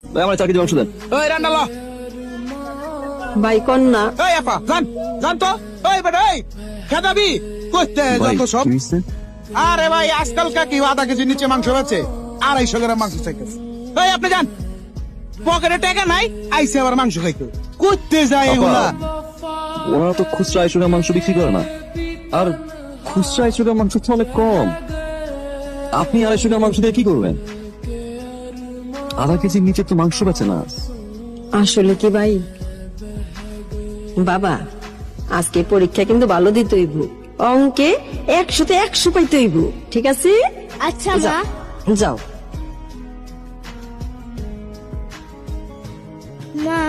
ভাই আমার 4 কেজি মাংস দেন। ওই রান্না ল। ভাই কন্যা এই আপা জান জান তো। ওই বেটা এই খেদাবি কইতে ভাই যত সব। কি হইছে? আরে ভাই আজকাল কি 1/2 কেজি নিচে মাংস বেচে 250 গ্রাম মাংস চাইতেছে। এই আপনি যান, পকেটে টাকা নাই, আইসে আবার মাংস খাইতে করতে যায় এগুলা। ওনারা তো খুচরা 250 গ্রাম মাংস বিক্রি করে না, আর খুচরা 250 গ্রাম মাংস তো অনেক কম। আপনি 250 গ্রাম মাংস দিয়ে কি করবেন? 1/2 কেজির নিচে তো মাংস বেচে না। আসলে কি ভাই, বাবা আজকে পরীক্ষা কিন্তু ভালো দিতে হইব, অঙ্কে 100-তে 100 পাইতে হইব, ঠিক আছে? আচ্ছা মা। যাও। মা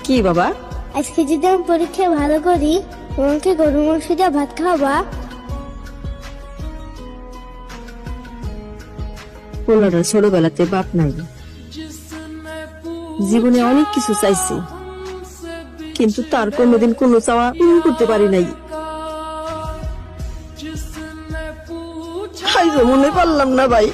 কি বাবা? আজকে যদি আমি পরীক্ষায় ভালো করি তোমাকে গরু মাংস দিয়ে ভাত খাওয়াবা? পোলাটা ছোটবেলাতে বাপ নাই, জীবনে অনেক কিছু চাইছে, কিন্তু তার কোনোদিন কোনো চাওয়া পূরণ করতে পারি নাই। আইজো মনে পারলাম না ভাই।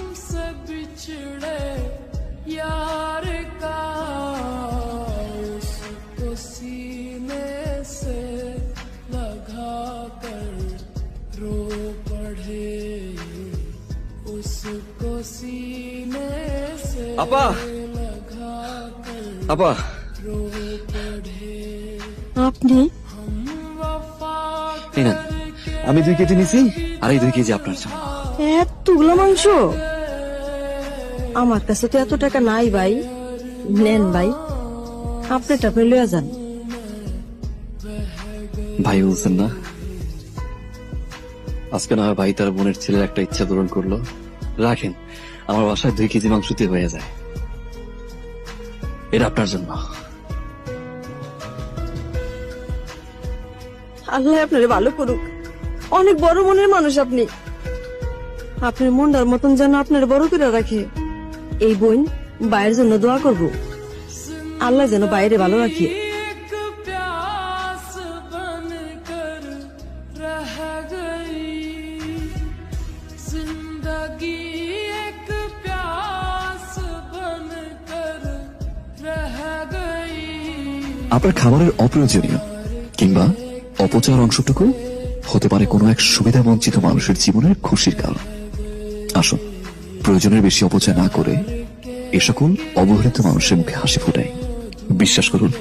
আপা, আপা, আপনি এই নেন, আমি 2 কেজি নিছি, আর এই 2 কেজি আপনার জন্য। এতগুলো মাংস? আমার কাছে তো এত টাকা নাই ভাই। নেন ভাই, আপনারটা আপনি লইয়া যান। ভাই বলছেন না, আজকে না হয় ভাই তার বোনের ছেলের একটা ইচ্ছা পূরণ করলো। রাখেন, আমার বাসায় 2 কেজি মাংস দিয়ে হয়ে যায়। এটা আপনার জন্য। আল্লাহ আপনারে ভালো করুক, অনেক বড় মনের মানুষ আপনি। আপনার মনটার মতন যেন আপনার বড় করে রাখে। এই বোন বাইরের জন্য দোয়া করব, আল্লাহ যেন বাইরে ভালো রাখে। আপনার খাবারের অপ্রয়োজনীয় কিংবা অপচয়ের অংশটুকু হতে পারে কোনো এক সুবিধা বঞ্চিত মানুষের জীবনের খুশির কারণ। আসুন, প্রয়োজনের বেশি অপচয় না করে এ সকল অবহেলিত মানুষের মুখে হাসি ফোটাই। বিশ্বাস করুন,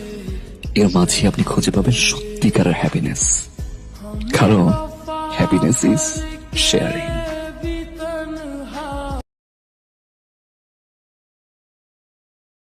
এর মাঝে আপনি খুঁজে পাবেন সত্যিকারের হ্যাপিনেস, কারণ হ্যাপিনেস ইজ শেয়ারিং।